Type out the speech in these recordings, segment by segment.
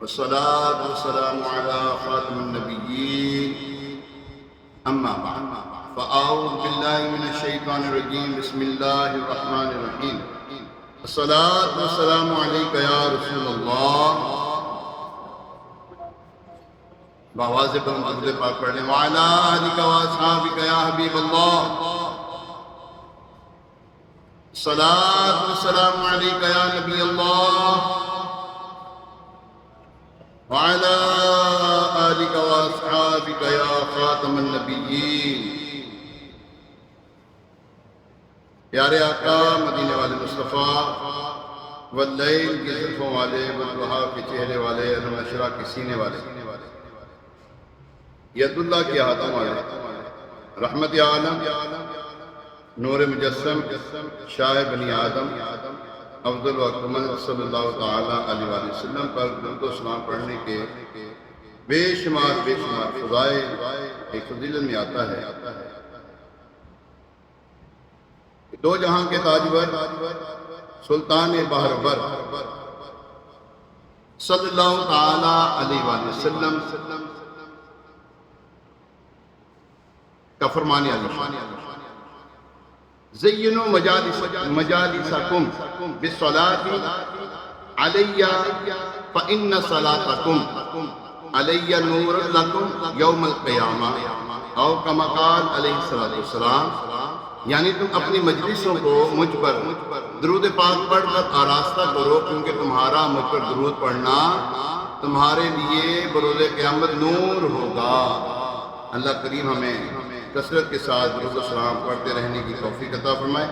والصلاة والسلام على خاتم النبيين أما بعد فأعوذ بالله من الشيطان الرجيم بسم الله الرحمن الرحيم الصلاة والسلام عليك يا رسول الله بآواز بلند درود پاک پڑھنے وعلى آلك وأصحابك يا حبيب الله الصلاة والسلام عليك يا نبي الله وعلى آلك وأصحابك يا خاتم النبيين پیارے آقا مدینے والے مصطفیٰ واللیل کی زلفوں والے والضحیٰ کے چہرے والے المشرق کے سینے والے ید اللہ کے ہاتھوں والے رحمت عالم نور مجسم شاہ بنی آدم افضل و اکمل صلی اللہ تعالیٰ علیہ وآلہ وسلم پر درود و سلام پڑھنے کے بے شمار فضائل ایک فضیلت میں آتا ہے دو جہاں کے تاجور سلطان بحر بر صلی اللہ تعالیٰ علیہ وآلہ وسلم کا فرمانے زینوا مجالسکم بالصلاۃ علی فإن صلاتکم علی نور لکم یوم القیامہ او کما قال علیہ الصلوۃ والسلام، یعنی تم اپنی مجلسوں کو مجھ پر درود پاک پڑھ کر آراستہ کرو، کیونکہ تمہارا مجھ پر درود پڑھنا تمہارے لیے بروز قیامت نور ہوگا۔ اللہ کریم ہمیں کثرت کے ساتھ درود و سلام پڑھتے رہنے کی توفیق عطا فرمائے۔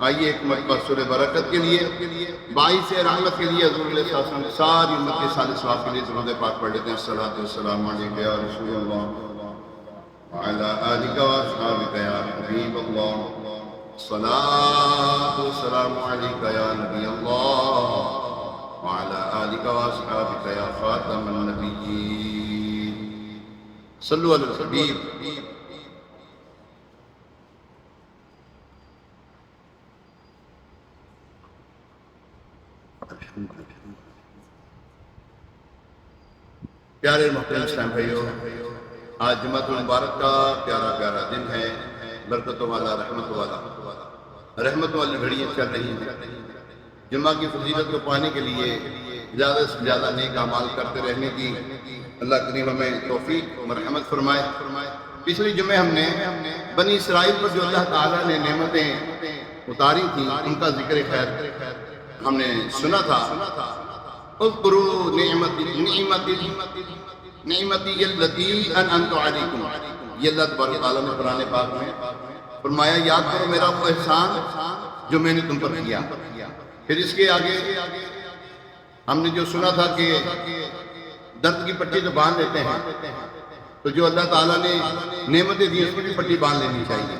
آئیے ایک مرتبہ سورہ برکت کے لیے، باعث رحمت کے لیے حضور علیہ السلام ساری امت کے سال ثواب کے لیے درود پاک پڑھ لیتے ہیں۔ الصلاۃ والسلام علیک یا رسول اللہ وعلی آلک واصحابک یا حبیب اللہ، الصلاۃ والسلام علیک یا نبی اللہ وعلی آلک واصحابک یا خاتم النبیین، صلوا علی الحبیب۔ پیارے محترم اسلام بھائیو، آج جمعۃ المبارک کا پیارا دن ہے، برکتوں والا، رحمتوں والی گھڑیاں چل رہی ہیں۔ جمعہ کی فضیلت کو پانے کے لیے زیادہ سے زیادہ نیک اعمال کرتے رہنے کی اللہ کریم ہمیں توفیق مرحمت فرمائے۔ پچھلی جمعے ہم نے بنی اسرائیل پر جو اللہ تعالیٰ نے نعمتیں اتاری تھیں ان کا ذکر خیر ہم نے سنا تھا۔ اذکروا نعمتی التی انعمت علیکم، یہ اللہ تبارک تعالیٰ نے قرآن پاک میں فرمایا یاد کرو میرا وہ احسان جو میں نے تم پر کیا۔ پھر اس کے آگے ہم نے جو سنا تھا کہ درد کی پٹی تو باندھ لیتے ہیں، تو جو اللہ تعالیٰ نے نعمتیں دی اس کی بھی پٹی باندھ لینی چاہیے۔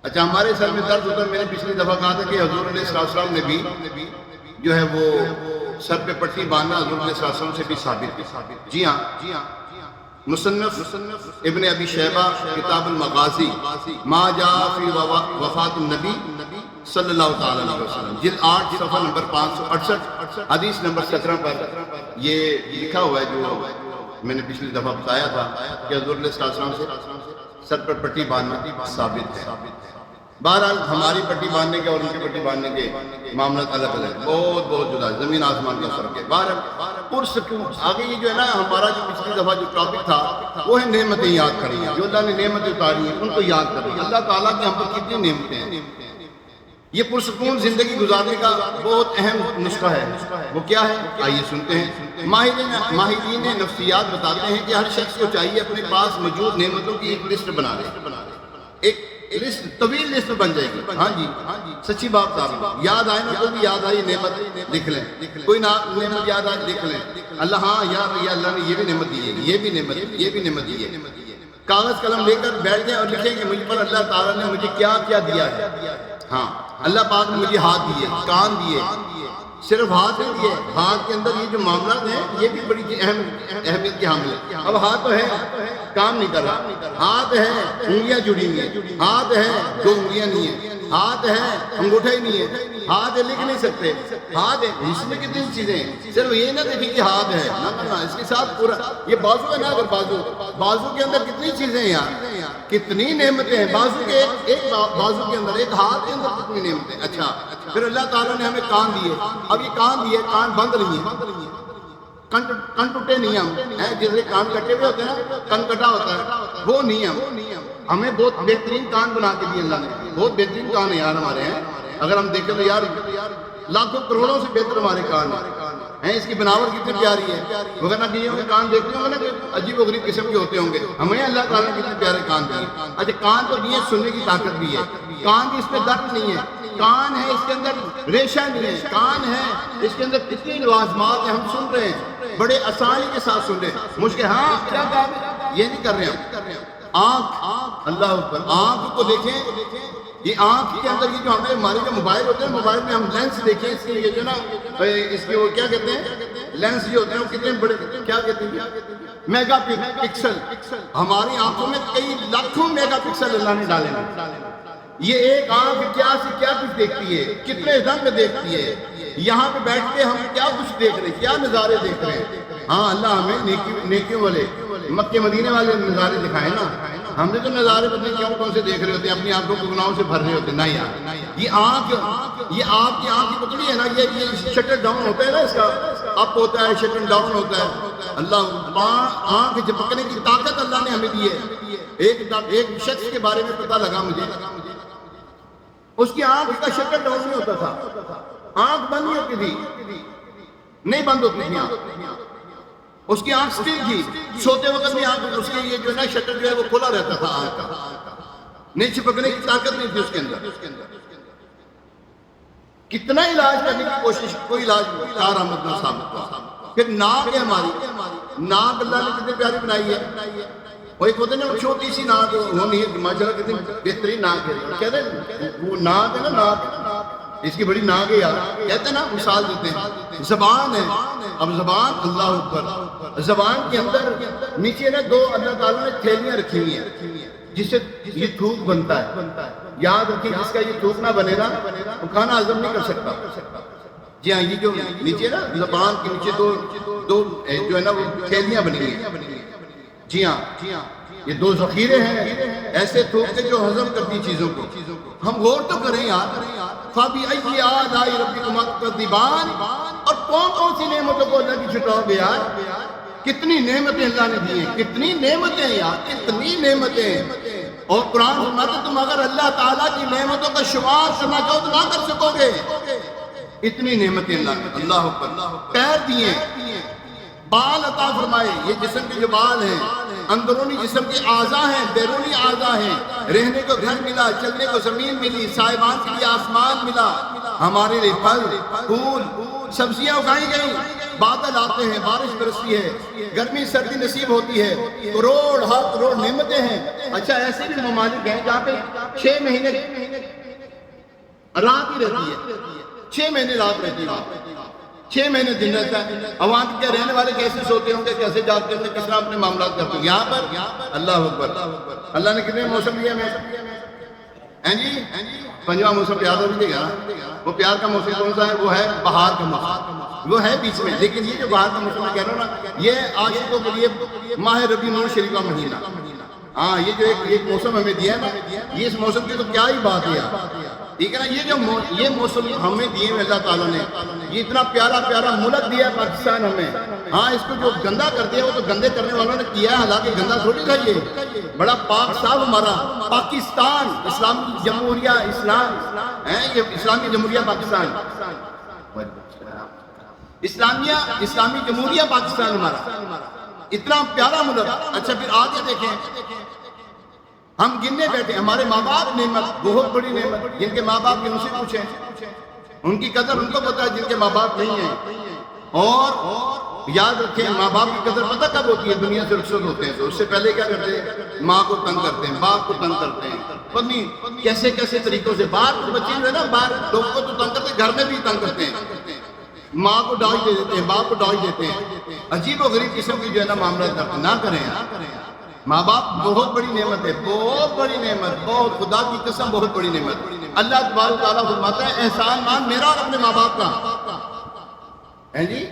اچھا، ہمارے سر میں درد ہوتا ہے، میں نے پچھلی دفعہ کہا تھا کہ حضور علیہ السلام نے بھی جو ہے وہ سر پہ پٹی باندھنا حضور علیہ السلام سے بھی ثابت ہے۔ جی ہاں، مصنف ابن ابی شیبہ کتاب المغازی ما جاء فی وفات النبی صلی اللہ تعالیٰ علیہ وسلم، جلد 8 صفحہ نمبر 568 حدیث نمبر 17 پر یہ لکھا ہوا ہے جو میں نے پچھلی دفعہ بتایا تھا کہ حضور علیہ السلام سے سر پر پٹی باندھنا ثابت ہے۔ بہرحال ہماری پٹی باندھنے کے اور ان کی پٹی باندھنے کے معاملات الگ الگ، بہت جدا، زمین آسمان کا فرق ہے۔ بہرحال پرسکون آگے یہ جو ہے نا ہمارا جو پچھلی دفعہ جو ٹاپک تھا وہ ہے نعمتیں یاد کرنا، جو اللہ نے نعمتیں اتاری ہیں ان کو یاد کرنا۔ اللہ تعالیٰ کی ہم پر کتنی نعمتیں ہیں، یہ پرسکون زندگی گزارنے کا بہت اہم نسخہ ہے۔ وہ کیا ہے آئیے سنتے ہیں۔ ماہرین نفسیات بتاتے ہیں کہ ہر شخص کو چاہیے اپنے پاس موجود نعمتوں کی ایک لسٹ بنا لے، ایک لسٹ، طویل لسٹ بن جائے گی۔ ہاں جی، سچی بات صاحب، یاد آئے نا، کوئی بھی یاد آئی نعمت لکھ لیں، کوئی نعمت یاد آئے لکھ لیں، اللہ ہاں یار اللہ نے یہ بھی نعمت دی ہے، یہ بھی نعمت دی ہے۔ کاغذ قلم لے کر بیٹھ جائیں اور لکھیں کہ مجھ پر اللہ تعالیٰ نے مجھے کیا کیا دیا ہے۔ ہاں، اللہ پاک نے مجھے ہاتھ دیے، کان دیے، صرف ہاتھ نہیں دیے، ہاتھ کے اندر یہ جو معاملات ہیں یہ بھی بڑی اہمیت کے حامل ہے۔ اب ہاتھ تو ہے، کام نہیں کر رہا، ہاتھ ہے، انگلیاں جڑی ہوئی ہیں، ہاتھ ہے، دو انگلیاں نہیں ہیں، ہاتھ ہے انگوٹھا ہی نہیں ہے، ہاتھ ہے لکھ نہیں سکتے، ہاتھ ہے، اس میں کتنی چیزیں ہیں، صرف یہ نہ دیکھیں کہ ہاتھ ہے، نہ اس کے ساتھ پورا یہ بازو ہے نا، اگر بازو کے اندر کتنی چیزیں ہیں یار، کتنی نعمتیں ہیں بازو کے، ایک بازو کے اندر، ایک ہاتھ کے اندر کتنی نعمتیں. اچھا پھر اللہ تعالیٰ نے ہمیں کان دیے، اب یہ کان دیے، کان بند نہیں ہے، کن ٹوٹے نہیں ہم ہیں، جیسے کان کٹے ہوئے ہوتے ہیں نا، کن کٹا ہوتا ہے وہ نہیں ہمیں بہت بہترین کان بنا کے دیے اللہ نے، بہت بہترین کان ہے یار ہمارے ہیں. اگر ہم دیکھیں تو یار لاکھوں کروڑوں سے بہتر ہمارے کان ہیں، اس کی بناوٹ کتنی پیاری ہے، وغیرہ کہ یہ کان دیکھتے ہوں گے نا کہ عجیب و غریب قسم کے ہوتے ہوں گے، ہمیں اللہ تعالیٰ نے کتنے پیارے کان دیے. اچھا کان تو نہیں ہے، سننے کی طاقت بھی ہے، کان بھی اس میں درد نہیں ہے، کان ہے اس کے اندر ریشہ نہیں ہے، کان ہے اس کے اندر کتنی لوازمات ہیں، ہم سن رہے ہیں بڑے آسانی کے ساتھ سن رہے ہیں. مشکل ہاں کیا کام یہ نہیں کر رہے ہم. آنکھ، اللہ اکبر، آنکھ کو دیکھیں، یہ آنکھ کے اندر یہ جو ہمارے جو موبائل ہوتے ہیں، موبائل میں ہم لینس دیکھیں، اس کے یہ جو نا اس کے وہ کیا کہتے ہیں، لینس جو ہوتے ہیں وہ کتنے بڑے، کیا کہتے ہیں، میگا پکسل. ہماری آنکھوں میں کئی لاکھوں میگا پکسل اللہ نے ڈالے ہیں. یہ ایک آنکھ کیا سے کیا کچھ دیکھتی ہے، کتنے رنگ دیکھتی ہے. یہاں پہ بیٹھ کے ہم کیا کچھ دیکھ رہے ہیں، کیا نظارے دیکھ رہے ہیں. ہاں اللہ ہمیں نیکیوں والے مکے مدینے والے نظارے دکھائے نا. ہم نے تو نظارے پتہ نہیں کیوں کون سے دیکھ رہے ہوتے ہیں، اپنی آنکھوں کو گناہوں سے بھر رہے ہوتے ہیں. نہیں یار یہ آنکھ، یہ آپ کی آنکھ کی پتلی ہے نا، یہ شٹر ڈاؤن ہوتا ہے نا، اس کا اپ ہوتا ہے، شٹر ڈاؤن ہوتا ہے. اللہ آنکھ جھپکنے کی طاقت اللہ نے ہمیں دی ہے. ایک شخص کے بارے میں پتہ لگا مجھے، اس کی آنکھ کا شٹر ڈاؤن نہیں ہوتا تھا، آنکھ بند نہیں ہوتی تھی، نہیں بند ہوتی تھی آنکھ، اس کی آنکھ سٹل تھی، سوتے وقت بھی آنکھ، اس کے یہ جو ہے شٹر جو ہے وہ کھلا رہتا تھا آنکھ کا، نہیں چھپکنے کی طاقت نہیں تھی اس کے اندر. کتنا علاج کرنے کی کوشش، کوئی علاج کارآمد نہ ثابت ہوا. پھر ناک ہے ہماری، ناک اللہ نے کتنی پیاری بنائی ہے. وہ ایک ہوتے ہیں نا چھوٹی سی ناک، وہ نہیں ہے ماشاءاللہ کتنی بہترین ناک ہے. کہتے ہیں وہ ناک ہے نا، ناک اس کی بڑی ناک ہے یار، کہتے ہیں نا مثال دیتے ہیں. زبان ہے، اب زبان اللہ اکبر، زبان کے اندر نیچے نا دو اللہ تعالیٰ نے تھیلیاں رکھی ہوئی ہیں جس سے یہ تھوک بنتا ہے. یاد رکھیں جس کا یہ تھوک نہ بنے گا وہ کھانا ہضم نہیں کر سکتا. جی ہاں یہ جو نیچے نا زبان کے نیچے دو جو ہے نا وہ تھیلیاں بنی ہیں. جی ہاں یہ دو ذخیرے ہیں ایسے تھوک کے جو ہضم کرتی چیزوں کو. ہم غور تو کریں یار، فَبِأَيِّ آلَاءِ رَبِّكُمَا تُكَذِّبَانِ، اور کون کون سی نعمتوں کو اللہ کی چھٹاؤ گے یار. کتنی نعمتیں اللہ نے دی ہیں، کتنی نعمتیں یار، کتنی نعمتیں. اور قرآن فرماتا ہے تم اگر اللہ تعالیٰ کی نعمتوں کا شمار کرنا چاہو تو نہ کر سکو گے. اتنی نعمتیں اللہ نے. اللہ اکبر. پیر دیے، بال عطا فرمائے، یہ جسم کے جو بال ہیں اندرونی جسم کے اعضاء ہیں، بیرونی اعضاء ہیں. رہنے کو گھر ملا، چلنے کو زمین ملی، سائبان کے لیے آسمان ملا، ہمارے لیے پھل پھول سبزیاں اگائی گئیں، بادل آتے ہیں، بارش برستی ہے، گرمی سردی نصیب ہوتی ہے، کروڑ ہر کروڑ نعمتیں ہیں. اچھا ایسے بھی ممالک ہیں جہاں پہ 6 مہینے رات ہی رہتی ہے، 6 مہینے رات رہتی ہے، 6 مہینے دن رہتا ہے. اب وہاں کے رہنے والے کیسے سوتے ہوں گے، کیسے جاگتے ہوں گے، کس طرح اپنے معاملات کرتے ہیں. یہاں پر اللہ اکبر، اللہ نے کتنے موسم دیے ہمیں جی. پنجواں موسم یاد ہو دیجیے گا، وہ پیار کا موسم کون سا ہے؟ وہ ہے بہار کا موسم، وہ ہے بیچ میں. لیکن یہ جو بہار کا موسم میں کہہ رہا ہوں نا، یہ عاشقوں کے لیے ماہ ربیع الاول شریف کا مہینہ. ہاں یہ جو ایک موسم ہمیں دیا ہے نا، یہ اس موسم کی تو کیا ہی بات ہے یار. ٹھیک ہے نا، یہ موسم ہمیں دیے ہیں اللہ تعالیٰ نے. یہ اتنا پیارا پیارا ملک دیا ہے پاکستان ہمیں. ہاں اس کو جو گندا کر دیا وہ تو گندے کرنے والوں نے کیا ہے، حالانکہ گندا تھوڑی تھا. یہ بڑا پاک صاف ہمارا پاکستان، اسلامی جمہوریہ اسلام ہے، یہ اسلامی جمہوریہ پاکستان، اسلامی جمہوریہ پاکستان ہمارا اتنا پیارا ملک. اچھا پھر آگے دیکھیں، ہم گننے بیٹھے، ہمارے ماں باپ نعمت، بہت بڑی نعمت. جن کے ماں باپ ہیں ان سے پوچھیں، ان کی قدر ان کو پتہ ہے جن کے ماں باپ نہیں ہیں. اور یاد رکھیں ماں باپ کی قدر پتہ کب ہوتی ہے؟ دنیا سے رخصت ہوتے ہیں تو اس سے پہلے کیا کرتے ہیں؟ ماں کو تنگ کرتے ہیں، باپ کو تنگ کرتے ہیں، پتنی کیسے کیسے طریقوں سے. باہر بچے جو ہے نا، باہر لوگوں کو تو تنگ کرتے ہیں، گھر میں بھی تنگ کرتے ہیں. ماں کو ڈاج دے دیتے ہیں، باپ کو ڈاج دیتے ہیں. عجیب و غریب قسم کی جو ہے نا معاملات کرتے ہیں. نہ کریں. ماں باپ بہت بڑی نعمت ہے، بہت بڑی نعمت، بہت، خدا کی قسم بہت بڑی نعمت۔ اللہ تبارک و تعالیٰ فرماتا ہے احسان مان میرا اور اپنے ماں باپ کا، ہیں جی،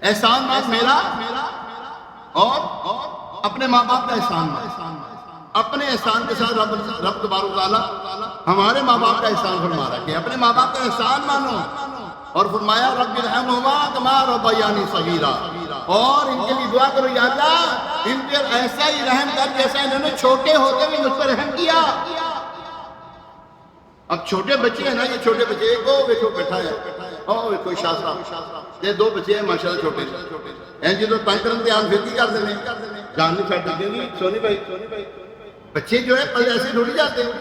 احسان مان میرا اور اپنے ماں باپ کا احسان مان۔ اپنے احسان کے ساتھ رب تبارک و تعالیٰ ہمارے ماں باپ کا احسان فرما رہا ہے کہ اپنے ماں باپ کا احسان مانو، اور فرمایا رب ارحمہما کما ربیانی صغیرا، اور ان کے لیے دعا کرو یا اللہ ان پر ایسا ہی رحم کر جیسا انہوں نے چھوٹے ہوتے ہوئے مجھ پر رحم کیا۔ اب چھوٹے بچے ہیں نا، یہ چھوٹے بچے، ایک وہ دیکھو بیٹھا ہے، او کوئی شاہ صاحب، یہ دو بچے ہیں ماشاءاللہ چھوٹے ہیں جی، تو تنگ کرن تے آن پھر کی کر دینے جان نہیں چھٹ دیتے گی سونی بھائی۔ بچے جو ہے پل ایسے ڈھوڑی جاتے ہیں،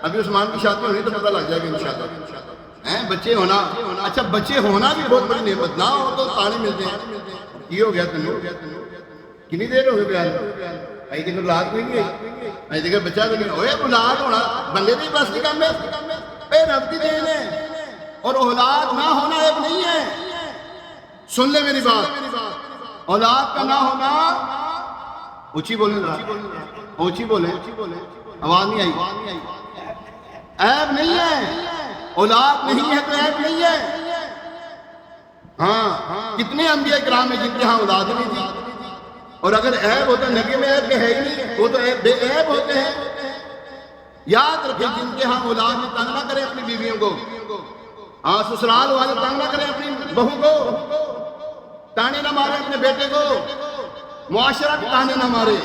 ابھی عثمان کی شادی ہونی تو پتہ لگ جائے گا انشاءاللہ۔ بچے ہونا، اچھا بچے ہونا بھی بہت بڑی نعمت، نہ ہو تو تانے ملتے ہیں۔ یہ ہو گیا تنو کنی دیر ہو گئی بیان ائی دیکھ اولاد نہیں ہے، ائی دیکھ بچہ بھی نہیں ہوئے، اولاد ہونا بندے نہیں بس کی کام ہے، اے رب کی دین ہے، اور اولاد نہ ہونا ایک نہیں ہے۔ سن لے میری بات، اولاد کا نہ ہونا، اونچی بولیں اونچی بولیں، آواز نہیں آئی، عیب نہیں ہے، اولاد نہیں ہے تو عیب نہیں ہے۔ ہاں کتنے انبیاء کرام ہیں جن کے ہاں اولاد نہیں تھی، اور اگر عیب ہوتا نبی میں عیب ہے ہی نہیں، وہ تو بے عیب ہوتے ہیں۔ یاد رکھیں جن کے ہاں اولاد میں تنگ نہ کریں اپنی بیویوں کو، ہاں سسرال والے تنگ نہ کریں اپنی بہو کو، تانے نہ مارے اپنے بیٹے کو، معاشرہ بھی تانے نہ مارے،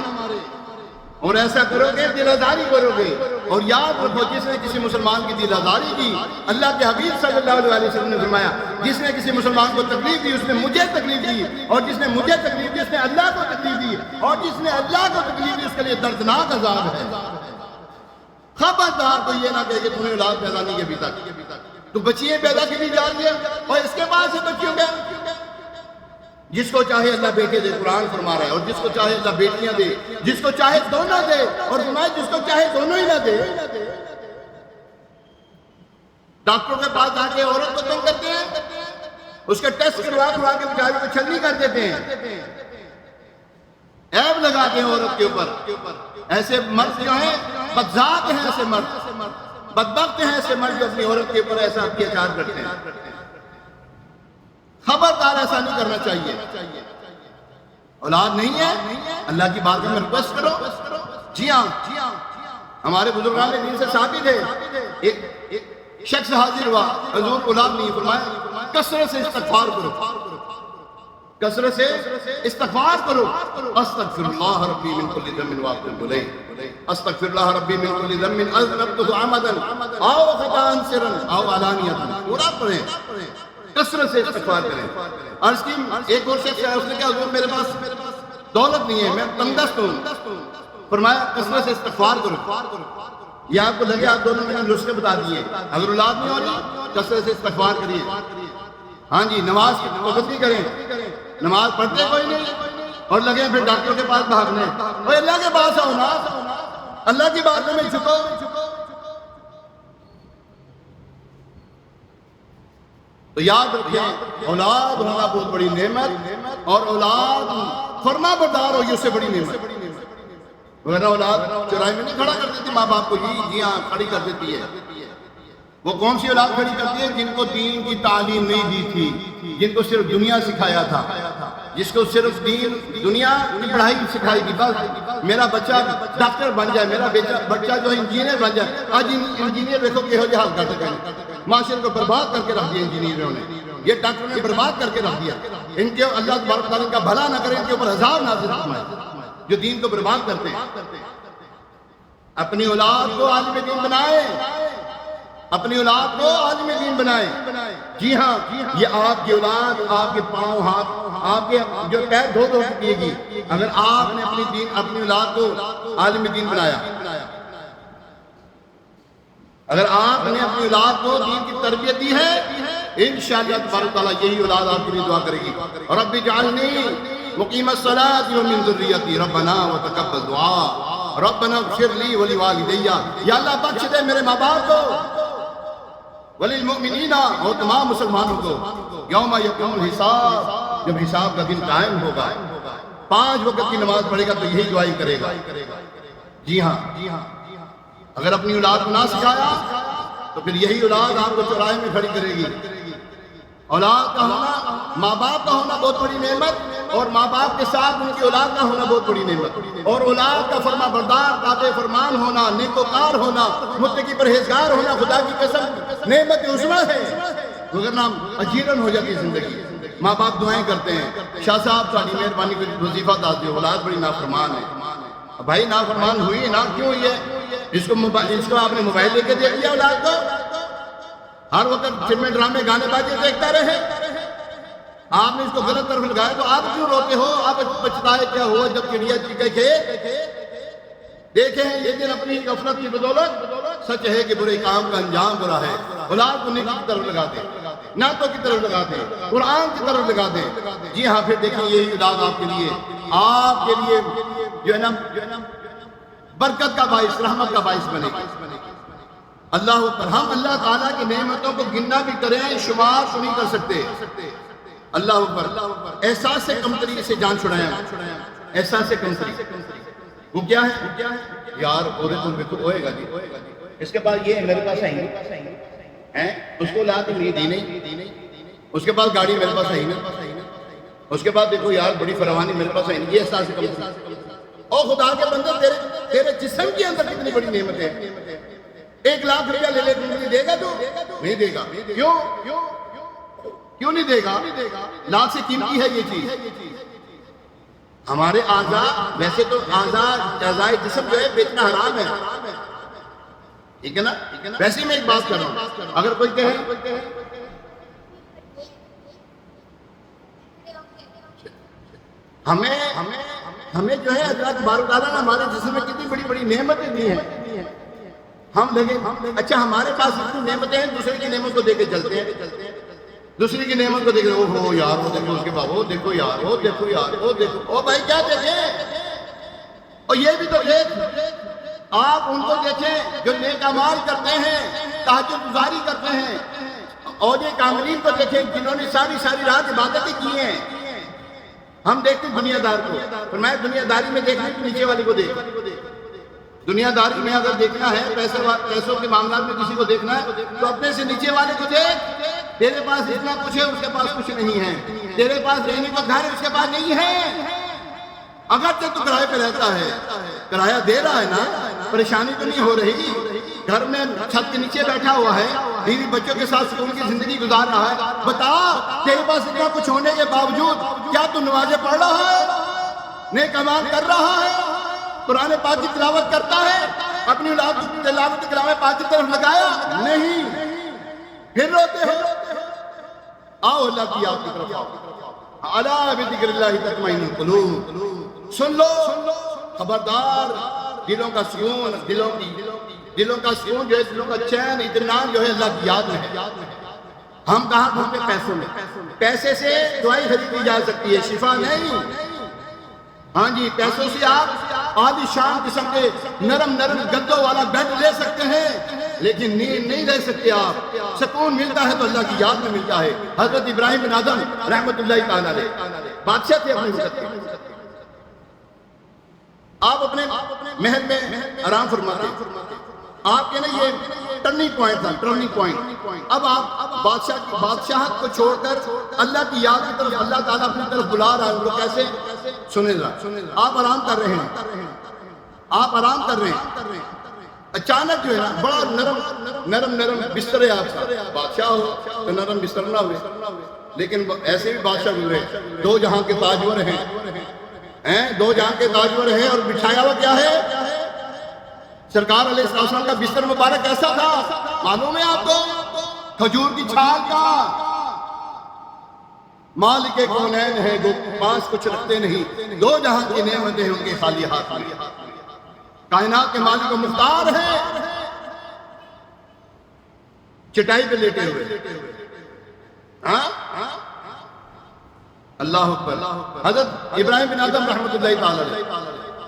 اور ایسا کرو گے دل آزاری کرو گے۔ اور یاد رکھو جس نے کسی مسلمان کی دل آزاری کی، اللہ کے حبیب صلی اللہ علیہ وسلم نے فرمایا جس نے کسی مسلمان کو تکلیف دی اس نے مجھے تکلیف دی، اور جس نے مجھے تکلیف دی اس نے اللہ کو تکلیف دی، اور جس نے اللہ کو تکلیف دی اس کے لیے دردناک عذاب ہے۔ خبردار کوئی یہ نہ کہے کہ تم نے اولاد پیدا نہیں کی ابھی تک، تو بچیاں پیدا کی بھی جا رہی ہیں، اور اس کے بعد سے بچیوں کے جس کو چاہے اللہ بیٹے دے، قرآن فرما رہا ہے، اور جس کو چاہے اللہ بیٹیاں دے، جس کو چاہے دونوں دے، اور فرمائے جس کو چاہے دونوں ہی نہ دے۔ ڈاکٹروں کے پاس جا کے عورت کو تنگ کرتے ہیں، اس کے ٹیسٹ کروا کے بیچاری کو چھلنی کر دیتے ہیں، عیب لگاتے ہیں عورت کے اوپر۔ ایسے مرد جو ہیں بدذات ہیں، ایسے مرد بدبخت ہیں، ایسے مرد جو اپنی عورت کے اوپر ایسا اتیاچار کرتے ہیں۔ خبردار ایسا نہیں کرنا چاہیے۔ اولاد نہیں ہے، اللہ کی بارگاہ میں ریکویسٹ کرو۔ جی ہاں، ہمارے بزرگان دین سے ثابت ہے، ایک شخص حاضر ہوا، حضور اولاد نہیں، فرمایا کثرت سے استغفار کرو، کثرت سے استغفار کرو۔ استغفر اللہ ربی من کل ذنب واغفر الیہ، استغفر اللہ ربی من کل ذنب اذنبته عمدا او خطا سرا او علانیہ، پورا پڑھیں، کثرت سے استغفار کریں۔ عرض کی ایک اور شخص ہے، اس نے کہا حضور میرے پاس دولت نہیں ہے، میں تنگدست ہوں، فرمایا کثرت سے استغفار کرو۔ یہ آپ کو لگے آپ دونوں میں نے نسخے بتا دیے، اگر اولاد نہیں ہو رہی کثرت سے استغفار کریے۔ ہاں جی، نماز کی پابندی کریں، نماز پڑھتے کوئی نہیں اور لگے پھر ڈاکٹر کے پاس بھاگنے، اور اللہ کے پاس آؤ نا، اللہ کی بات میں جھکو۔ تو یاد رکھیں اولاد ہونا بہت بڑی نعمت، اور اولاد فرما بردار ہو یہ اس سے بڑی نعمت۔ وغیرہ اولاد چوراہے میں نہیں کھڑا کر دیتی ماں باپ کو، جی ہاں کھڑی کر دیتی ہے۔ وہ کون سی اولاد کھڑی کرتی ہے؟ جن کو دین کی تعلیم نہیں دی تھی، جن کو صرف دنیا سکھایا تھا، جس کو صرف دین دنیا کی پڑھائی سکھائی گی، بس میرا بچہ ڈاکٹر بن جائے، میرا بچہ جو ہے انجینئر بن جائے۔ آج انجینئر دیکھو کہو جہاز کرتے ہیں، معاشرے کو برباد کر کے رکھ دیا انجینئروں نے، یہ ڈاکٹروں نے برباد کر کے رکھ دیا۔ ان کے اللہ تبارک تعالیٰ کا بھلا نہ کرے، ان کے اوپر عذاب نازل فرمائے جو دین کو برباد کرتے ہیں۔ اپنی اولاد کو عالم دین بنائے، اپنی اولاد کو عالم دین بنائے۔ جی ہاں، یہ آپ کی اولاد آپ کے پاؤں ہاتھ آپ کے جو پیر دھو دھو کے پیے گی اگر آپ نے اپنی اولاد کو عالم دین بنایا، اگر آپ نے اپنی اولاد کو دین کی تربیت دی ہے، انشاءاللہ تبارک تعالیٰ یہی اولاد آپ کے لیے دعا کرے گی۔ رب اجعلنی مقیم الصلاۃ ومن ذریتی ربنا وتقبل دعا ربنا اغفر لی ولوالدی، یا اللہ بخش دے میرے ماں باپ کو، وللمؤمنین اور تمام مسلمانوں کو، یوم یقوم الحساب جب حساب کا دن قائم ہوگا۔ 5 وقت کی نماز پڑھے گا تو یہی دعائیں کرے گا۔ جی ہاں، اگر اپنی اولاد کو نہ سکھایا تو پھر یہی اولاد آپ کو چوراہے میں کھڑی کرے گی۔ اولاد کا ہونا، ماں باپ کا ہونا بہت بڑی نعمت، اور ماں باپ کے ساتھ ان کی اولاد کا ہونا بہت بڑی نعمت، اور اولاد کا فرما بردار، تابع فرمان ہونا، نیکوکار ہونا، متقی پرہیزگار ہونا خدا کی قسم نعمت عظمیٰ ہے، وگرنہ اجیرن ہو جاتی زندگی۔ ماں باپ دعائیں کرتے ہیں، شاہ صاحب تھوڑی مہربانی کو وظیفہ دے دیو، اولاد بڑی نافرمان ہے۔ بھائی نافرمان ہوئی نہ کیوں ہوئی ہے؟ اس کو آپ نے موبائل لے کے دے دیا اولاد کو، ہر وقت فلمیں ڈرامے گانے بازی دیکھتا رہے، آپ نے اس کو غلط طرف لگایا تو آپ کیوں روتے ہو؟ آپ پچھتائے کیا ہو جب چڑیا چیخے کہ دیکھیں یہ دن اپنی غفلت کی بدولت سچ ہے کہ برے کام کا انجام برا ہے۔ اولاد کو نیکی کی طرف لگا دیں، نعتوں کی طرف لگا دیں، قرآن کی طرف لگا دیں۔ جی ہاں، پھر دیکھیں یہی اولاد آپ کے لیے جو ہے نا برکت کا باعث، رحمت کا باعث بنے گی۔ اللہ اکبر۔ ہم اللہ تعالیٰ کی نعمتوں کو گننا بھی کریں، شمار تو نہیں کر سکتے۔ اللہ اکبر۔ احساس سے کمتری سے جان چھڑائیں، احساس سے کمتری وہ کیا ہے؟ یار پورے تم پہ تو ہوئے گا جی، اس کے بعد یہ میرے پاس آئیں گے، اس کو لا دی نہیں، اس کے بعد گاڑی میرے پاس آئی نہیں، اس کے بعد دیکھو یار بڑی فراوانی میرے پاس آئی نہیں، یہ احساس سے کمتری۔ او خدا کے بندے، تیرے جسم کے اندر کتنی بڑی نعمت ہے۔ 1 لاکھ روپیہ لے لے تم دے گا؟ تو نہیں دے گا۔ کیوں نہیں دے گا؟ لاکھ سے قیمتی ہے یہ چیز۔ ہمارے اعضاء، ویسے تو اعضاء جسم جو ہے بیچنا حرام ہے، ٹھیک ہے نا؟ ویسے ہی میں ایک بات کر رہا ہوں، اگر کوئی کہے ہمیں جو ہے اللہ تبارک تعالیٰ نے ہمارے جسم میں کتنی بڑی بڑی نعمتیں دی ہیں، ہم لگے اچھا ہمارے پاس اتنی نعمتیں ہیں، دوسرے کی نعمت کو دے کے چلتے ہیں، دوسری کی نعمت کو دیکھ رہے ہو یار وہ دیکھو، اس کے بعد وہ دیکھو یار وہ دیکھو یار وہ دیکھو، او بھائی کیا دیکھیں؟ اور یہ بھی تو دیکھ، آپ ان کو دیکھیں جو نیک اعمال کرتے ہیں، تہجد گزاری کرتے ہیں، اور یہ کاملین کو دیکھیں جنہوں نے ساری رات عبادتیں کی ہیں۔ ہم دیکھتے ہیں دنیا دار کو، فرمایا دنیا داری میں دیکھنے تو نیچے والے کو دیکھ۔ دنیا داری میں اگر دیکھنا ہے، پیسوں کے معاملات میں کسی کو دیکھنا ہے تو اپنے سے نیچے والے کو دیکھ۔ تیرے پاس اتنا کچھ ہے، اس کے پاس کچھ نہیں ہے، تیرے پاس رہنے کا گھر ہے، اس کے پاس نہیں ہے، اگرچہ تو کرائے پہ رہتا ہے، کرایہ دے رہا ہے نا، پریشانی تو نہیں ہو رہی، گھر میں چھت کے نیچے بیٹھا ہوا ہے، بیوی بچوں کے ساتھ سکون کی زندگی گزار رہا ہے۔ بتا تیرے پاس اتنا کچھ ہونے کے باوجود کیا تو نمازیں پڑھ رہا ہے، نیک اعمال کر رہا ہے، قرآن پاک کی تلاوت کرتا ہے، اپنی اولاد کو تلاوت کلام پاک کی طرف لگایا نہیں، پھر روتے ہو؟ آؤ اللہ کی یاد کی طرف آؤ، الا بذکر اللہ تطمئن القلوب، سن لو، خبردار، دلوں کا سکون، دلوں کا سکون جو ہے، دلوں کا چین، اطمینان جو ہے اللہ کی یاد میں ہے۔ ہم کہاں ڈھونڈتے؟ پیسوں میں، پیسے سے دوائی خریدی جا سکتی ہے، شفا نہیں۔ ہاں جی، پیسوں سے آپ عالی شان قسم کے نرم گدوں والا بیڈ لے سکتے ہیں، لیکن نیند نہیں لے سکتے آپ۔ سکون ملتا ہے تو اللہ کی یاد میں ملتا ہے۔ حضرت ابراہیم بن آدم رحمت اللہ تعالیٰ علیہ بادشاہ تھے اپنے وقت کے، آپ اپنے محل میں آرام فرماتے، آپ کے نا یہ ٹرننگ پوائنٹ تھا، ٹرننگ پوائنٹ۔ اب آپ بادشاہت کو چھوڑ کر اللہ کی یاد کی طرف اللہ تعالیٰ اپنی طرف بلا رہا ہے، وہ کیسے؟ سنیں ذرا، آپ آرام کر رہے ہیں، آپ آرام کر رہے ہیں، اچانک جو ہے نا بڑا نرم بستر ہے آپ کا، بادشاہ ہو تو نرم بستر نہ ہوئے، لیکن ایسے بھی بادشاہ گزرے، 2 جہاں کے تاجور ہیں، 2 جہاں کے تاجور ہیں، اور بچھایا ہوا کیا ہے؟ سرکار علیہ السلام کا بستر مبارک کیسا تھا معلوم ہے آپ کو؟ کھجور کی چھال کا۔ مالک کونین ہے، وہ پاس کچھ رکھتے نہیں، 2 جہاں کی نعمتیں ان کے خالی ہاتھ میں، کائنات کے مالک و مختار ہیں، چٹائی پہ لیٹے ہوئے، اللہ اکبر۔ حضرت ابراہیم بن آدم رحمت اللہ تعالیٰ،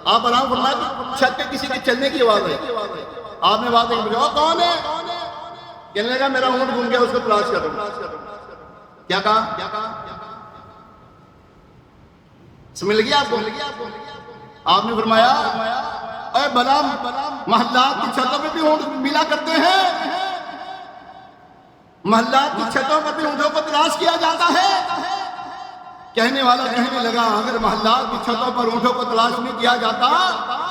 آپ آرام فرمائے تو چھت پہ کسی کے چلنے کی آواز ہے، آپ نے بات دیکھ بجھا، کون ہے؟ کہنے لگا میرا اونٹ گھوم گیا، اس کو تلاش کرو۔ کیا کہا؟ سمجھ لگی آپ کو؟ آپ نے فرمایا اے بلا محلات کی چھتوں پہ بھی اونٹ ملا کرتے ہیں، محلات کی چھتوں پر بھی اونٹوں کو تلاش کیا جاتا ہے۔ کہنے والا کہنے لگا اگر محلات کی چھتوں پر اونٹوں کو تلاش نہیں کیا جاتا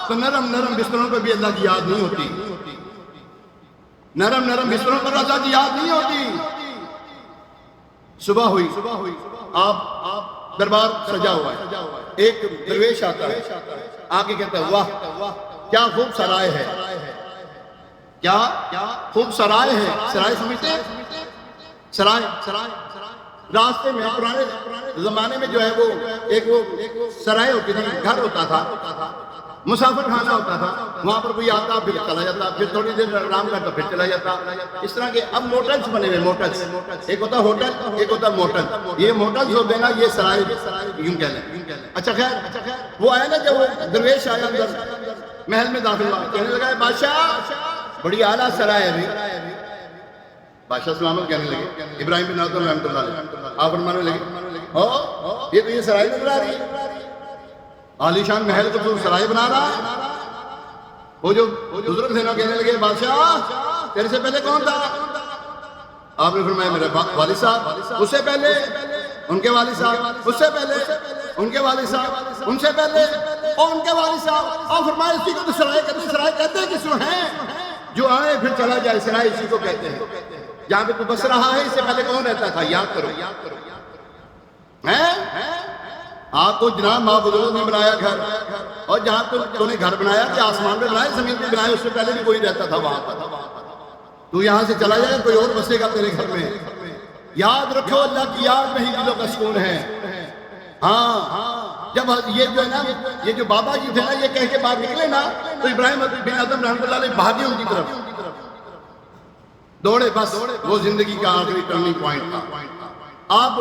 تو نرم نرم بستروں پہ بھی اللہ کی یاد نہیں ہوتی، نرم نرم بستروں پر اللہ کی یاد نہیں ہوتی۔ صبح ہوئی، آپ دربار سجا ہوا ہے، ایک درویش آتا ہے، آگے کہتا ہے واہ کیا خوب سرائے ہے، کیا خوب سرائے ہے۔ سرائے سمجھتے ہیں؟ سرائے راستے میں پرانے زمانے میں جو ہے وہ ایک سرائے ہوتی تھی، گھر ہوتا تھا، مسافر خانہ ہوتا تھا، وہاں پر کوئی آتا پھر چلا جاتا، پھر تھوڑی دیر آرام کرتا پھر چلا جاتا، اس طرح کے۔ اب موٹلز بنے ہوئے، موٹلز، ایک ہوتا ہوٹل ایک ہوتا موٹل، یہ موٹلز ہوتے ہیں نا، یہ سرائے یوں کہہ لیں۔ اچھا خیر وہ آیا نا، جب وہ درویش آیا اندر محل میں داخل ہوا، کہنے لگا بادشاہ بڑی اعلیٰ سرائے ہے۔ بادشاہ سلامت کہنے لگے، ابراہیم بن ادم رحمۃ اللہ علیہ، آپ فرمانے لگے یہ تو یہ سرائے نظر آ رہی ہے، عالی شان محل کو تو سرائے بنا رہا ہے۔ وہ جو بزرگ تھے نا کہنے لگے بادشاہ تیرے سے پہلے کون تھا؟ آپ نے فرمایا میرے والد صاحب، اس سے پہلے ان کے والد صاحب، اس سے پہلے ان کے والد صاحب، ان سے پہلے اور ان کے والد صاحب۔ اور فرمایا اسی کو تو سرائے کہتے ہیں۔ سرائے کہتے ہیں کس کو ہیں؟ جو آئے پھر چلا جائے، سرائے اسی کو کہتے ہیں۔ جہاں پہ تو بس رہا ہے اس سے پہلے کون رہتا تھا؟ یاد کرو آپ کو جناب ماں بزرگوں نے بنایا گھر، اور جہاں تو نے گھر بنایا کہ آسمان پہ بنایا، زمین پہ بنایا، اس سے پہلے بھی کوئی رہتا تھا وہاں پر۔ تو یہاں سے چلا جائے کوئی اور بسے گا تیرے گھر میں۔ یاد رکھو اللہ کی یاد میں ہی دلوں کا سکون ہے۔ ہاں جب یہ جو ہے نا، یہ جو بابا جی تھے نا، یہ کہہ کے باہر نکلے نا، تو ابراہیم بن ادم رحمۃ اللہ علیہ بھاگے ان کی طرف، دوڑے، بس وہ زندگی کا آخری ٹرننگ پوائنٹ تھا۔ آپ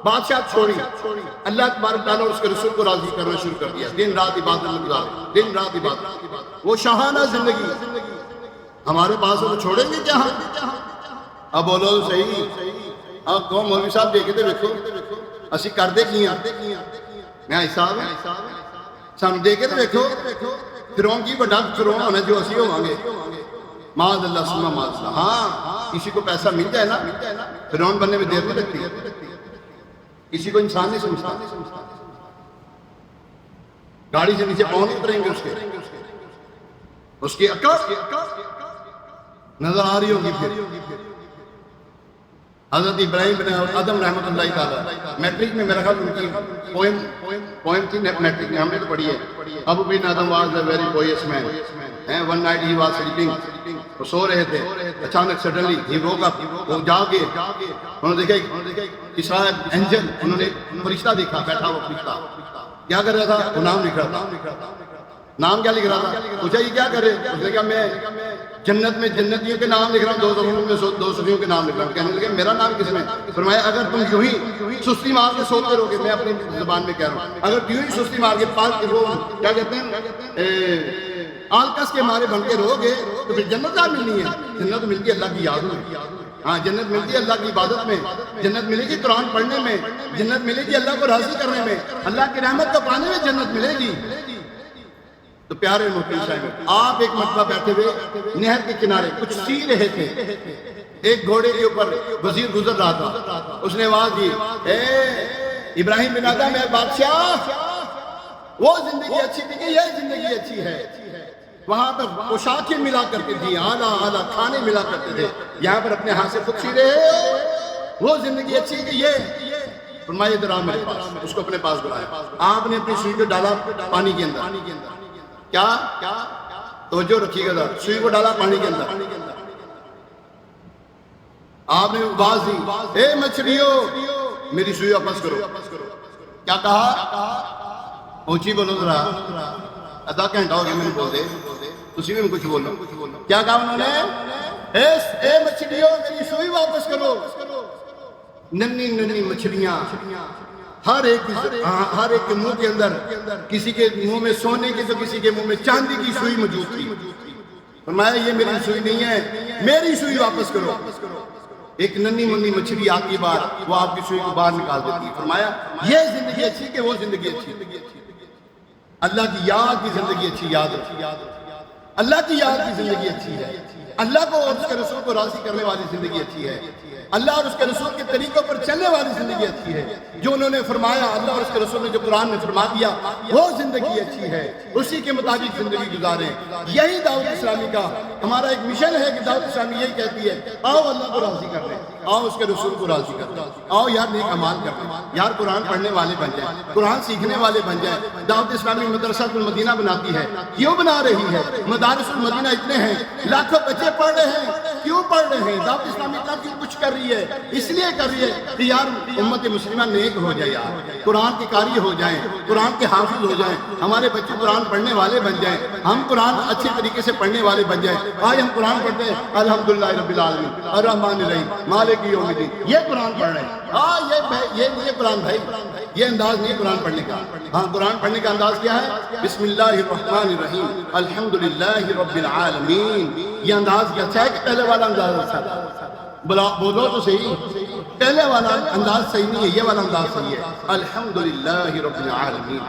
بادشاہ چھوڑی، اللہ تبارک تعالیٰ اور اس کے رسول کو راضی کرنا شروع کر دیا، دن رات عبادت میں گزارے، دن رات عبادت، وہ شاہانہ زندگی ہمارے پاس وہ چھوڑیں گے کیا ہم؟ اب بولو صحیح، آپ کہو مولوی صاحب دیکھے تو دیکھو اسی کر دے کیا میں حساب سام دیکھے تو دیکھو فرعون کی بڑا فرعون ہونا جو اسی ہوں گے، معاذ اللہ سمہ معاذ اللہ۔ ہاں کسی کو پیسہ مل جائے نا، فرعون بننے میں دیر نہیں لگتی، کسی کو انسان نہیں سمجھتا۔ گاڑی سے نیچے پاؤں نہیں اتریں گے اس کی عقل نظر آ رہی ہوگی۔ پھر حضرت ابراہیم بن ادم رحمۃ اللہ تعالیٰ میٹرک میں میرا خیال ان کی پوئم تھی، میٹرک میں ہم نے تو پڑھی ہے، Abou Ben Adhem was a very pious man, one night he was sleeping, وہ سو رہے تھے، اچانک سڈنلی ہی ووک اپ، وہ جاگ گئے، انہوں نے دیکھا کہ شاید اینجل، انہوں نے فرشتہ دیکھا بیٹھا ہوا فرشتہ، کیا کر رہا تھا؟ وہ نام لکھ رہا تھا۔ نام کیا لکھ رہا تھا؟ پوچھا یہ کیا کر رہے؟ اس نے کہا میں جنت میں جنتیوں کے نام لکھ رہا ہوں، دو صدیوں کے نام لکھ رہا ہوں۔ کہنے لگے میرا نام کس میں؟ فرمایا اگر تم یوں ہی سستی مار کے سوتے رہو گے، میں اپنی زبان میں کہہ رہا ہوں، اگر یوں ہی سستی مار کے وہ کیا کہتے ہیں آلکس کے مارے بن کے رہو گے تو پھر جنت کیا ملنی ہے؟ جنت ملتی ہے اللہ کی یاد میں، ہاں جنت ملتی ہے اللہ کی عبادت میں، جنت ملے گی قرآن پڑھنے میں، جنت ملے گی اللہ کو راضی کرنے میں، اللہ کی رحمت کو پانے میں جنت ملے گی۔ تو پیارے محترم صاحب، آپ ایک مرتبہ بیٹھے ہوئے نہر کے کنارے کچھ سی رہے تھے، ایک گھوڑے کے اوپر وزیر گزر رہا تھا، اس نے آواز دی اے ابراہیم بن ادم اے بادشاہ، وہ زندگی اچھی تھی کہ یہ زندگی اچھی ہے؟ وہاں پر پوشاکیں ملا کرتی تھی، اعلیٰ اعلیٰ کھانے ملا کرتے تھے، یہاں پر اپنے ہاتھ سے خود سی رہے، وہ زندگی اچھی کہ یہ؟ فرمایا ادھر آ میرے پاس، اس کو اپنے پاس بلایا، آپ نے اپنی سوئی کو ڈالا پانی کے اندر، کیا توجہ رکھیے گا، سوئی کو ڈالا پانی کے اندر، آپ نے آواز دی اے مچھلیوں میری سوئی واپس کرو۔ کیا کہا؟ اونچی بولو ذرا، آدھا گھنٹہ ہو گیا میں نے بول دے، تسی بھی کچھ بولو۔ کیا کہا انہوں نے؟ اے مچھلیوں میری سوئی واپس کرو۔ ننھی ننھی مچھلیاں، ہر ایک کے منہ کے اندر، کسی کے منہ میں سونے کی تو کسی کے منہ میں چاندی کی سوئی موجود تھی۔ فرمایا یہ میری سوئی نہیں ہے، میری سوئی واپس کرو۔ ایک ننھی منی مچھلی آتی بار وہ آپ کی سوئی کو باہر نکال دیتی ہے. فرمایا یہ زندگی اچھی کہ وہ زندگی اچھی؟ اللہ کی یاد کی زندگی اچھی. یاد رکھیے اللہ کی یاد کی زندگی اچھی ہے. اللہ کو اور اس کے رسول کو راضی کرنے والی زندگی اچھی ہے. اللہ اور اس کے رسول کے طریقوں پر چلنے والی زندگی اچھی ہے. جو انہوں نے فرمایا اللہ اور اس کے رسول نے جو قرآن میں فرما دیا وہ زندگی اچھی ہے. اسی کے مطابق زندگی گزاریں. یہی دعوت اسلامی کا ہمارا ایک مشن ہے کہ دعوت اسلامی یہی کہتی ہے آؤ اللہ کو راضی کر لیں, آؤ اس کے رسول کو راضی کر لیں, آؤ یار نیک اعمال کر لیں, یار قرآن پڑھنے والے بن جائیں, قرآن سیکھنے والے بن جائیں. دعوت اسلامی مدرسہ المدینہ بناتی ہے. کیوں بنا رہی ہے؟ مدارس المدینہ اتنے ہیں, لاکھوں بچے پڑھ رہے ہیں. کیوں پڑھ رہے ہیں؟ دعوت اسلامی اتنا کیوں کچھ کر رہی ہے؟ اس لیے کر رہی ہے کہ یار امت مسلمہ نیک ہو جائے, یار قرآن کی قاری ہو جائیں, قرآن کے حافظ ہو جائیں, ہمارے بچے قرآن پڑھنے والے بن جائیں, ہم قرآن اچھے طریقے سے پڑھنے والے بن جائیں. آج ہم قرآن پڑھتے ہیں الحمدللہ رب العالمین الرحمن الرحیم مالک یوم الدین, یہ قرآن پڑھ رہے ہیں. یہ قرآن بھائی, یہ انداز نہیں قرآن پڑھنے کا. ہاں قرآن پڑھنے کا انداز کیا ہے؟ بسم اللہ الرحمن الرحیم الحمدللہ رب العالمین. یہ انداز کیا اچھا ہے کہ پہلے والا انداز اچھا تھا؟ بولو تو صحیح. پہلے والا انداز صحیح نہیں ہے, یہ والا انداز صحیح ہے. الحمدللہ رب العالمین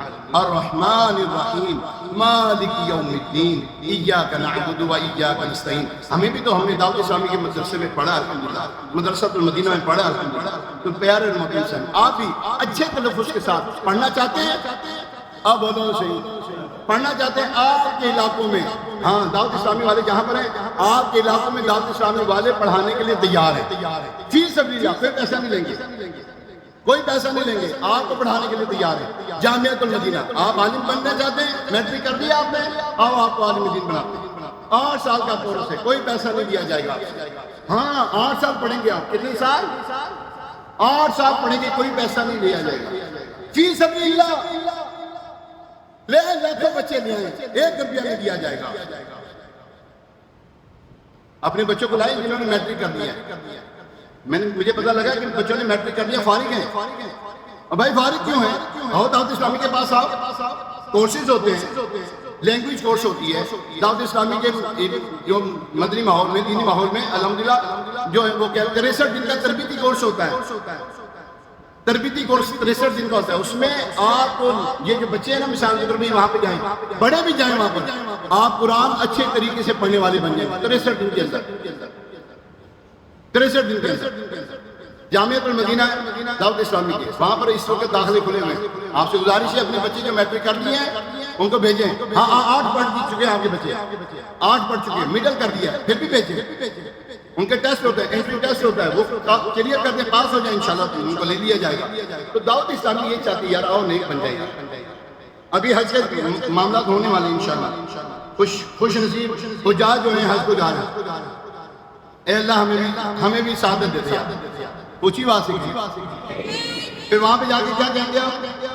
الرحمن الرحیم مالک یوم الدین ایاک نعبد و ایاک نستعین. ہمیں بھی تو ہم نے دعوت اسلامی کے مدرسے میں پڑھا الحمدللہ, مدرسہ المدینہ میں پڑھا الحمدللہ. تو پیارے محترم سے آپ بھی اچھے تلفظ کے ساتھ پڑھنا چاہتے ہیں؟ اب بولو صحیح. پڑھنا چاہتے ہیں آپ کے علاقوں میں, ہاں دعوت اسلامی والے جہاں پر ہیں آپ کے علاقوں میں دعوت اسلامی والے پڑھانے کے لیے تیار ہیں. فی سبیل اللہ, کوئی پیسہ نہیں لیں گے, کوئی پیسہ نہیں لیں گے, آپ کو پڑھانے کے لیے تیار ہیں. جامعۃ المدینہ, آپ عالم بننا چاہتے ہیں, میٹرک کر دیا آپ نے, آؤ آپ کو عالم دین بناتے ہیں. 8 سال کا کورس ہے, کوئی پیسہ نہیں دیا جائے گا. ہاں 8 سال پڑھیں گے آپ. کتنے سال؟ 8 سال پڑھیں گے, کوئی پیسہ نہیں دیا جائے گا. فی سبیل اللہ لے لاکھوں بچے لے آئیں, 1 روپیہ نہیں دیا جائے گا. اپنے بچوں کو لائیں جنہوں نے میٹرک کر دیا. مجھے پتہ لگا کہ بچوں نے میٹرک کر دیا, فارغ ہیں. اور بھائی فارغ کیوں ہیں؟ آؤ دعوت اسلامی کے پاس آؤ. کورسز ہوتے ہیں, لینگویج کورس ہوتی ہے. دعوت اسلامی کے جو مدنی ماحول میں, دینی ماحول میں الحمدللہ جو ہے وہ 63 دن کا تربیتی کورس ہوتا ہے. تربیتی کورس 63 دن کا ہوتا ہے. اس میں آپ کو یہ جو بچے ہیں نا, مثال کے طور پہ وہاں پہ جائیں, بڑے بھی جائیں وہاں پر, آپ قرآن اچھے طریقے سے پڑھنے والے بن جائیں 63 دن کے اندر. 63 دن کے اندر جامعۃ المدینہ دعوت اسلامی کے, وہاں پر اس وقت داخلے کھلے ہوئے ہیں. آپ سے گزارش ہے اپنے بچے جو میٹرک کر دیے ہیں ان کو بھیجیں. ہاں 8 پڑھ چکے ہیں آپ کے بچے, 8 پڑھ چکے ہیں, مڈل کر دیا, پھر بھی بھیجیں. ان کے ٹیسٹ ہوتا ہے, انٹرویو ٹیسٹ ہوتا ہے, وہ کلیئر کرتے ہیں, پاس ہو جائیں انشاءاللہ تو ان کو لے لیا جائے گا. تو دعوت اسلامی یہ چاہتی ہے یار آؤ نیک بن جائے گا. ابھی حج کے معاملات ہونے والے ہیں انشاءاللہ. خوش نصیب حجاج جو ہیں حج کو جا رہے ہیں. اے اللہ ہمیں بھی سعادت دے دیا. اونچی بات سیکھیں. پھر وہاں پہ جا کے کیا کہیں گے آپ؟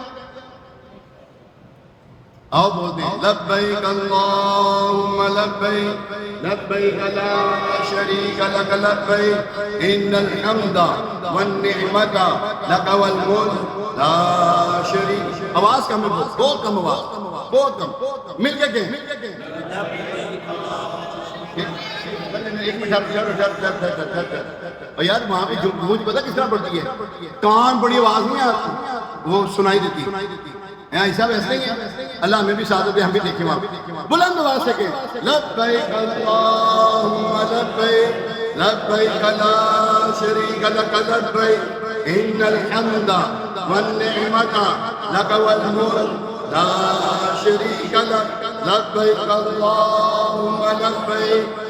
آؤ بولتے ہیں لبیک اللہم لبیک لبیک لا شریک لک لبیک ان الحمد والنعمت لک والملک لا شریک. آواز کم ہے, بہت کم آواز, بہت کم. مل کے کہیں ایک منٹ. اور یار وہاں پہ مجھے پتا کس طرح پڑتی ہے, کان بڑی آواز نہیں آتی, وہ سنائی دیتی. ایسا ویسے ہی ہے. اللہ ہمیں بھی سعادت دے, ہم بھی دیکھیں وہاں بلند آواز سے کہ لبیک اللہم لبیک لبیک لا شریک لک لبیک ان الحمد والنعمت لک والملک لا شریک لک لبیک اللہم لبیک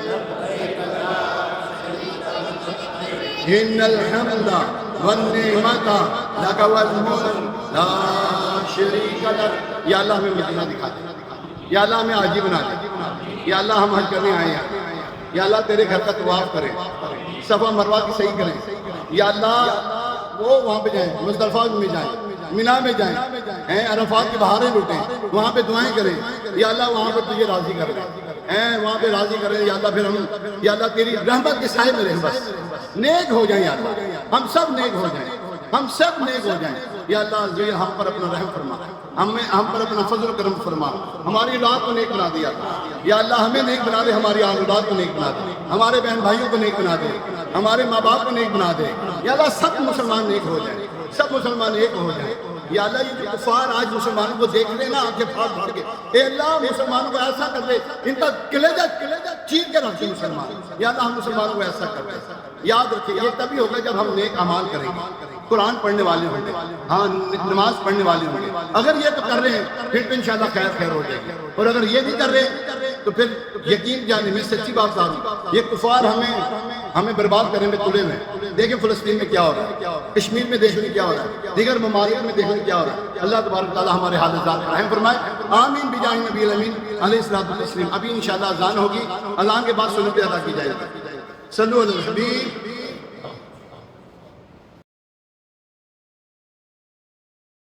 ان الحمد والنعمت لک والملک لا شریک لک. یا اللہ ہمیں مدینہ دکھا دے, یا اللہ ہمیں حاجی بنا دے, یا اللہ ہم حج کرنے آئے ہیں, یا اللہ تیرے گھر کا طواف کریں, صفا مروہ کی صحیح کریں. یا اللہ وہ وہاں پہ جائیں, مزدلفہ میں جائیں, مینا میں جائیں, عرفات کی بہاریں لوٹیں, وہاں پہ دعائیں کریں. یا اللہ وہاں پہ تجھے راضی کر دیں, وہاں پہ راضی کریں. یا اللہ پھر ہم, یا اللہ تیری رحمت کے سائے میں رہیں, بس نیک ہو جائیں. یا اللہ ہم سب نیک ہو جائیں, ہم سب نیک ہو جائیں. یا اللہ یہ ہم پر اپنا رحم فرما، ہم پر اپنا فضل و کرم فرما، ہماری اولاد کو نیک بنا دیا یا اللہ، ہمیں نیک بنا دے، ہماری اولاد کو نیک بنا دے، ہمارے بہن بھائیوں کو نیک بنا دے، ہمارے ماں باپ کو نیک بنا دے یا اللہ، سب مسلمان نیک ہو جائیں، سب مسلمان ایک ہو جائیں یا اللہ۔ یہ جو کفار آج مسلمانوں کو دیکھ لے نا آنکھیں پھاڑ پھاڑ کے، اے اللہ مسلمانوں کو ایسا کر دے، ان کا کلیجہ چیر کے رکھ دے مسلمان یا اللہ، ہم مسلمانوں کو ایسا کر دے۔ یاد رکھیں یہ تبھی ہوگا جب ہم نیک اعمال کریں گے، قرآن پڑھنے والے ہوں گے، ہاں نماز پڑھنے والے ہوں گے، اگر یہ تو کر رہے ہیں پھر تو انشاءاللہ خیر ہو جائے گی، اور اگر یہ نہیں کر رہے تو پھر یقین جانے میں سچی بات بتا رہا ہوں، یہ کفار ہمیں برباد کرنے میں تلے ہوئے۔ دیکھیں فلسطین میں کیا ہو رہا ہے، کشمیر میں دیکھیں کیا ہو رہا ہے، دیگر ممالک میں دیکھیں کیا ہو رہا ہے۔ اللہ تبارک تعالیٰ ہمارے حالات پر رحم فرمائے، آمین بجاہ نبی الامین علیہ الصلوۃ والتسلیم۔ ابھی انشاءاللہ اذان ہوگی، اذان کے بعد سنت ادا کی جائے گی۔ صلو علی الحبیب